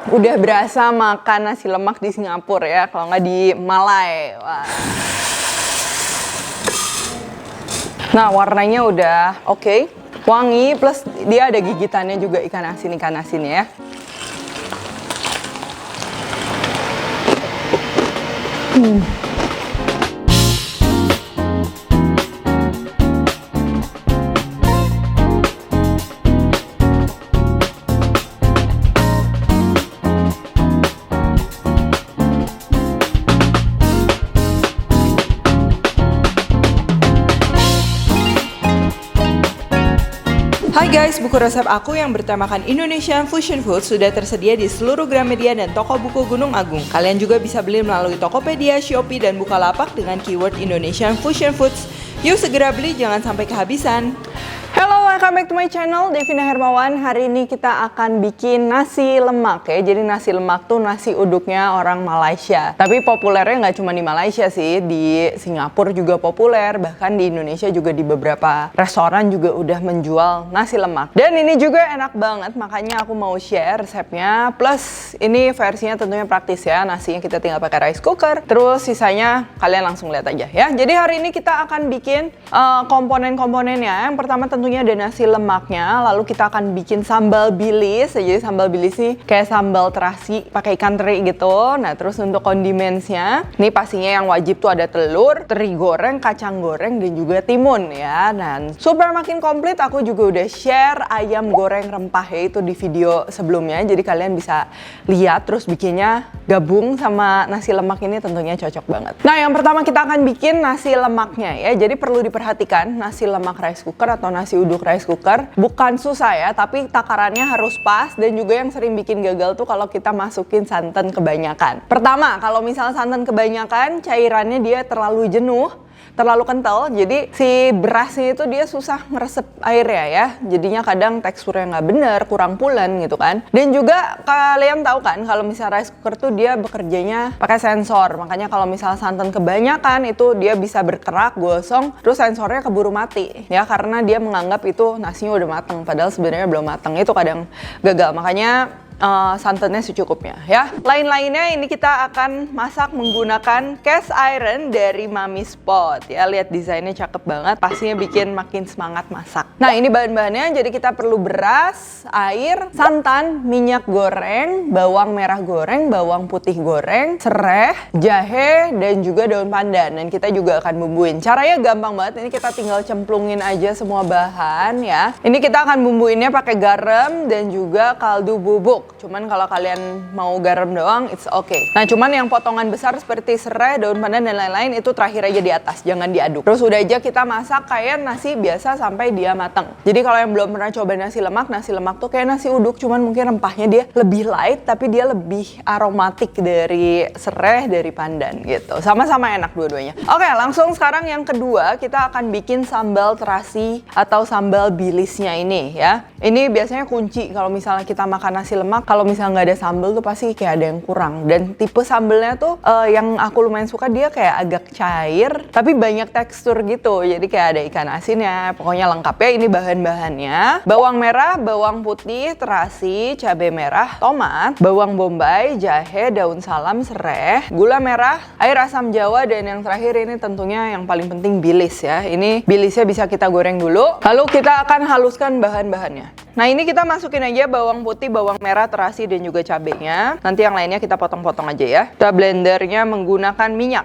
Udah berasa makan nasi lemak di Singapura ya, kalau nggak di Malai. Wah. Nah, warnanya udah oke. Wangi, plus dia ada gigitannya juga ikan asin ya. Hai guys, buku resep aku yang bertemakan Indonesian Fusion Food sudah tersedia di seluruh Gramedia dan toko buku Gunung Agung. Kalian juga bisa beli melalui Tokopedia, Shopee, dan Bukalapak dengan keyword Indonesian Fusion Foods. Yuk segera beli, jangan sampai kehabisan. Halo, welcome back to my channel, Devina Hermawan. Hari ini kita akan bikin nasi lemak ya. Jadi nasi lemak tuh nasi uduknya orang Malaysia. Tapi populernya nggak cuma di Malaysia sih, di Singapura juga populer. Bahkan di Indonesia juga di beberapa restoran juga udah menjual nasi lemak. Dan ini juga enak banget, makanya aku mau share resepnya. Plus ini versinya tentunya praktis ya. Nasinya kita tinggal pakai rice cooker. Terus sisanya kalian langsung lihat aja ya. Jadi hari ini kita akan bikin komponen-komponennya. Yang pertama tentunya ada nasi lemaknya, lalu kita akan bikin sambal bilis. Jadi sambal bilis nih kayak sambal terasi pakai ikan teri gitu. Nah, terus untuk kondimennya, ini pastinya yang wajib tuh ada telur, teri goreng, kacang goreng, dan juga timun ya. Dan super makin komplit, aku juga udah share ayam goreng rempah ya, itu di video sebelumnya. Jadi kalian bisa lihat terus bikinnya gabung sama nasi lemak ini tentunya cocok banget. Nah, yang pertama kita akan bikin nasi lemaknya ya. Jadi perlu diperhatikan nasi lemak rice cooker atau nasi uduk rice cooker bukan susah ya, tapi takarannya harus pas. Dan juga yang sering bikin gagal tuh kalau kita masukin santan kebanyakan. Pertama, kalau misalnya santan kebanyakan, cairannya dia terlalu jenuh, terlalu kental, jadi si berasnya itu dia susah meresep airnya ya. Jadinya kadang teksturnya nggak bener, kurang pulen gitu kan. Dan juga kalian tahu kan kalau misalnya rice cooker tuh dia bekerjanya pakai sensor. Makanya kalau misalnya santan kebanyakan itu dia bisa berkerak, gosong, terus sensornya keburu mati ya, karena dia menganggap itu nasinya udah mateng padahal sebenarnya belum mateng. Itu kadang gagal. Makanya santannya secukupnya ya. Lain-lainnya ini kita akan masak menggunakan cast iron dari Mami Spot ya. Lihat desainnya cakep banget, pastinya bikin makin semangat masak. Nah, ini bahan-bahannya. Jadi kita perlu beras, air, santan, minyak goreng, bawang merah goreng, bawang putih goreng, serai, jahe, dan juga daun pandan. Dan kita juga akan bumbuin. Caranya gampang banget. Ini kita tinggal cemplungin aja semua bahan ya. Ini kita akan bumbuinnya pakai garam dan juga kaldu bubuk. Cuman kalau kalian mau garam doang, it's okay. Nah, cuman yang potongan besar seperti serai, daun pandan, dan lain-lain itu terakhir aja di atas, jangan diaduk. Terus udah aja kita masak kayak nasi biasa sampai dia matang. Jadi kalau yang belum pernah coba nasi lemak tuh kayak nasi uduk, cuman mungkin rempahnya dia lebih light, tapi dia lebih aromatik dari serai, dari pandan gitu. Sama-sama enak dua-duanya. Oke, langsung sekarang yang kedua, kita akan bikin sambal terasi atau sambal bilisnya ini ya. Ini biasanya kunci kalau misalnya kita makan nasi lemak. Kalau misalnya nggak ada sambal tuh pasti kayak ada yang kurang. Dan tipe sambelnya tuh yang aku lumayan suka, dia kayak agak cair tapi banyak tekstur gitu. Jadi kayak ada ikan asinnya, pokoknya lengkap ya. Ini bahan-bahannya: bawang merah, bawang putih, terasi, cabai merah, tomat, bawang bombay, jahe, daun salam, serai, gula merah, air asam jawa, dan yang terakhir ini tentunya yang paling penting bilis ya. Ini bilisnya bisa kita goreng dulu, lalu kita akan haluskan bahan-bahannya. Nah, ini kita masukin aja bawang putih, bawang merah, terasi, dan juga cabenya. Nanti yang lainnya kita potong-potong aja ya. Kita blendernya menggunakan minyak.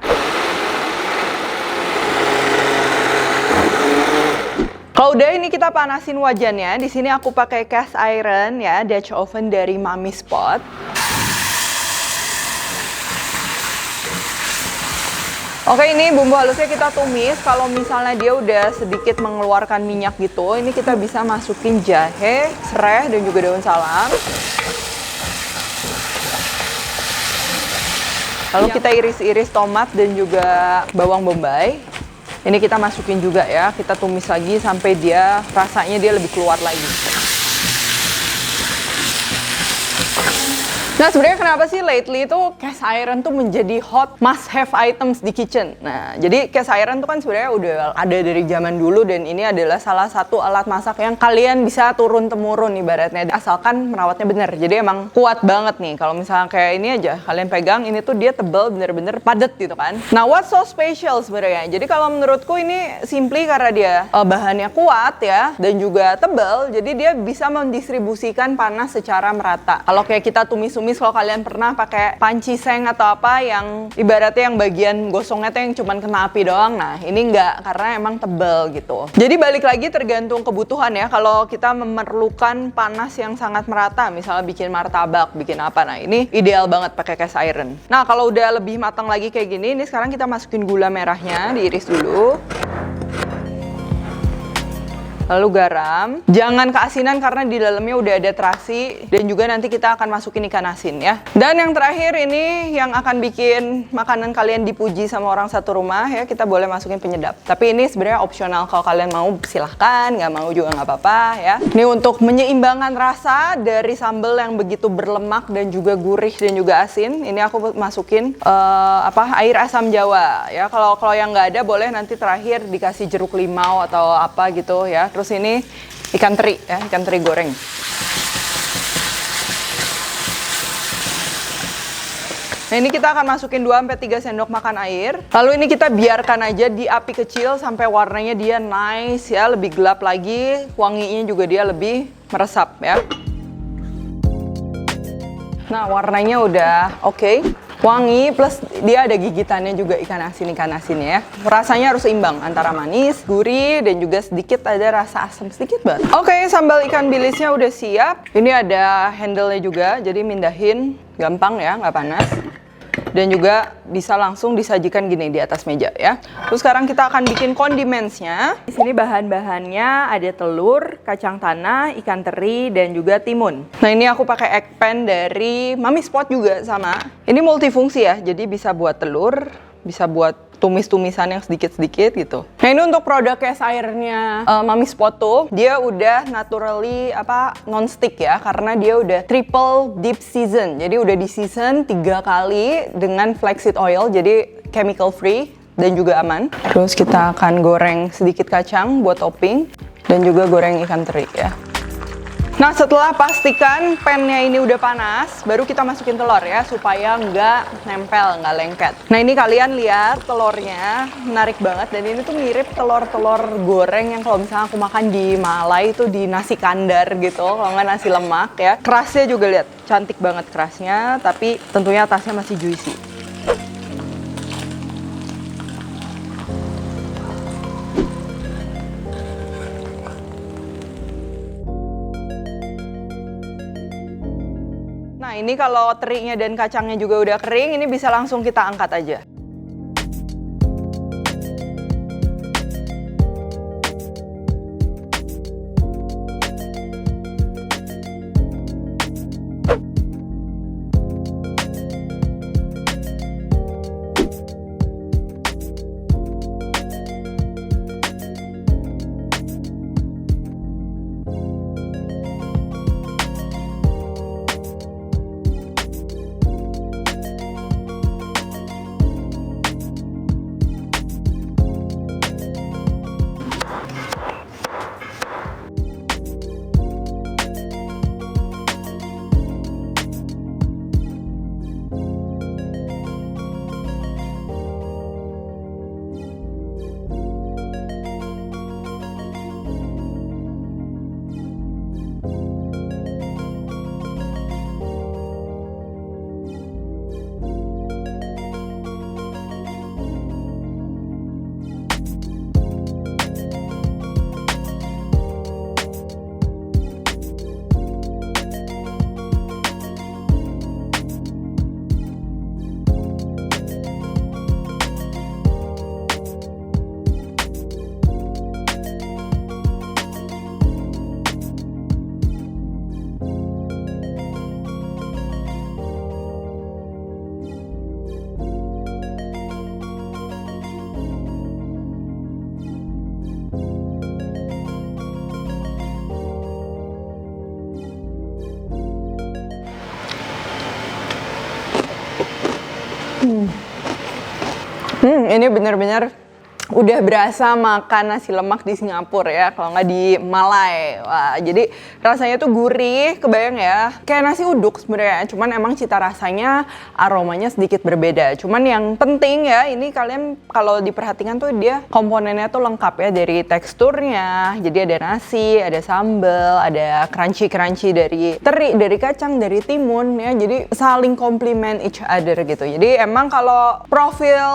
Kalau udah, ini kita panasin wajannya. Di sini aku pakai cast iron ya, Dutch oven dari Mami Spot. Oke, ini bumbu halusnya kita tumis. Kalau misalnya dia udah sedikit mengeluarkan minyak gitu, ini kita bisa masukin jahe, serai, dan juga daun salam. Lalu kita iris-iris tomat dan juga bawang bombay. Ini kita masukin juga ya, kita tumis lagi sampai dia rasanya dia lebih keluar lagi. Nah, sebenarnya kenapa sih lately itu cast iron tuh menjadi hot must have items di kitchen? Nah, jadi cast iron tuh kan sebenarnya udah ada dari zaman dulu dan ini adalah salah satu alat masak yang kalian bisa turun-temurun ibaratnya asalkan merawatnya bener. Jadi emang kuat banget nih. Kalau misalnya kayak ini aja kalian pegang, ini tuh dia tebal bener-bener padat gitu kan. Nah, what's so special sebenarnya? Jadi kalau menurutku ini simply karena dia bahannya kuat ya dan juga tebal, jadi dia bisa mendistribusikan panas secara merata. Kalau kayak kita tumis-tumis, kalau kalian pernah pakai panci seng atau apa yang ibaratnya yang bagian gosongnya tuh yang cuman kena api doang, nah ini enggak karena emang tebal gitu. Jadi balik lagi tergantung kebutuhan ya. Kalau kita memerlukan panas yang sangat merata, misalnya bikin martabak, bikin apa, nah ini ideal banget pakai cast iron. Nah kalau udah lebih matang lagi kayak gini, ini sekarang kita masukin gula merahnya, diiris dulu. Lalu garam, jangan keasinan karena di dalamnya udah ada terasi dan juga nanti kita akan masukin ikan asin ya. Dan yang terakhir ini yang akan bikin makanan kalian dipuji sama orang satu rumah ya, kita boleh masukin penyedap. Tapi ini sebenarnya opsional, kalau kalian mau silahkan, nggak mau juga nggak apa-apa ya. Ini untuk menyeimbangkan rasa dari sambal yang begitu berlemak dan juga gurih dan juga asin. Ini aku masukin air asam jawa ya. Kalau yang nggak ada boleh nanti terakhir dikasih jeruk limau atau apa gitu ya. Terus ini ikan teri ya, ikan teri goreng. Nah ini kita akan masukin 2-3 sendok makan air. Lalu ini kita biarkan aja di api kecil sampai warnanya dia nice ya, lebih gelap lagi, wanginya juga dia lebih meresap ya. Nah warnanya udah oke. Wangi plus dia ada gigitannya juga ikan asinnya ya. Rasanya harus seimbang antara manis, gurih dan juga sedikit ada rasa asam sedikit banget. Oke, sambal ikan bilisnya udah siap. Ini ada handle-nya juga, jadi mindahin gampang ya, nggak panas. Dan juga bisa langsung disajikan gini di atas meja ya. Terus sekarang kita akan bikin condiments-nya. Di sini bahan-bahannya ada telur, kacang tanah, ikan teri, dan juga timun. Nah ini aku pakai egg pan dari Mami Spot juga sama. Ini multifungsi ya, jadi bisa buat telur, bisa buat tumis-tumisan yang sedikit-sedikit gitu. Nah ini untuk produk cast iron-nya Mami Spot tuh, dia udah naturally non-stick ya, karena dia udah triple deep season. Jadi udah di season 3 kali dengan flaxseed oil, jadi chemical free dan juga aman. Terus kita akan goreng sedikit kacang buat topping dan juga goreng ikan teri ya. Nah setelah pastikan pannya ini udah panas, baru kita masukin telur ya, supaya nggak nempel, nggak lengket. Nah ini kalian lihat telurnya menarik banget, dan ini tuh mirip telur-telur goreng yang kalau misalnya aku makan di Malai itu di nasi kandar gitu, kalau nggak nasi lemak ya. Kerasnya juga lihat, cantik banget kerasnya, tapi tentunya atasnya masih juicy. Nah ini kalau terinya dan kacangnya juga udah kering, ini bisa langsung kita angkat aja. Ini bener-bener udah berasa makan nasi lemak di Singapura ya, kalau nggak di Malai. Wah, jadi rasanya tuh gurih, kebayang ya, kayak nasi uduk sebenarnya. Cuman emang cita rasanya, aromanya sedikit berbeda. Cuman yang penting ya, ini kalian kalau diperhatikan tuh dia komponennya tuh lengkap ya, dari teksturnya. Jadi ada nasi, ada sambal, ada crunchy-crunchy dari teri, dari kacang, dari timun ya. Jadi saling complement each other gitu. Jadi emang kalau profil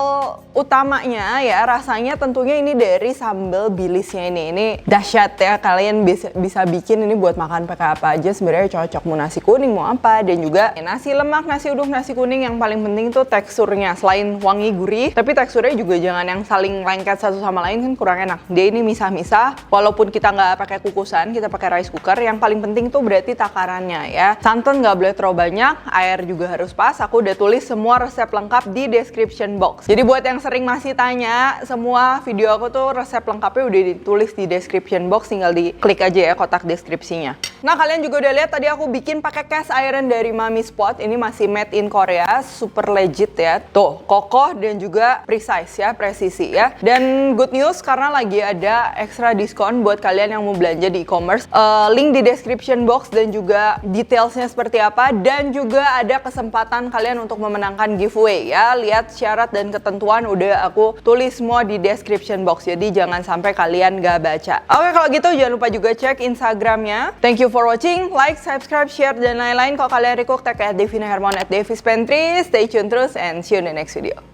utamanya ya rasanya tentunya ini dari sambal bilisnya ini dahsyat ya, kalian bisa bikin ini buat makan pakai apa aja sebenarnya cocok, mau nasi kuning mau apa. Dan juga nasi lemak, nasi uduk, nasi kuning yang paling penting tuh teksturnya, selain wangi gurih tapi teksturnya juga jangan yang saling lengket satu sama lain, kan kurang enak. Dia ini misah-misah, walaupun kita nggak pakai kukusan, kita pakai rice cooker. Yang paling penting tuh berarti takarannya ya, santan nggak boleh terlalu banyak, air juga harus pas. Aku udah tulis semua resep lengkap di description box, jadi buat yang sering masih tanya, semua video aku tuh resep lengkapnya udah ditulis di description box, tinggal diklik aja ya kotak deskripsinya. Nah, kalian juga udah lihat tadi aku bikin pakai cast iron dari Mami Spot. Ini masih made in Korea, super legit ya. Tuh, kokoh dan juga precise ya, presisi ya. Dan good news karena lagi ada extra diskon buat kalian yang mau belanja di e-commerce. Link di description box dan juga detailsnya seperti apa, dan juga ada kesempatan kalian untuk memenangkan giveaway ya. Lihat syarat dan ketentuan udah aku tulis semua di description box, jadi jangan sampai kalian gak baca. Oke, kalau gitu jangan lupa juga cek Instagramnya. Thank you for watching, like, subscribe, share, dan lain-lain. Kalau kalian request tag @devinahermawan @devispantry. Stay tune terus and see you in the next video.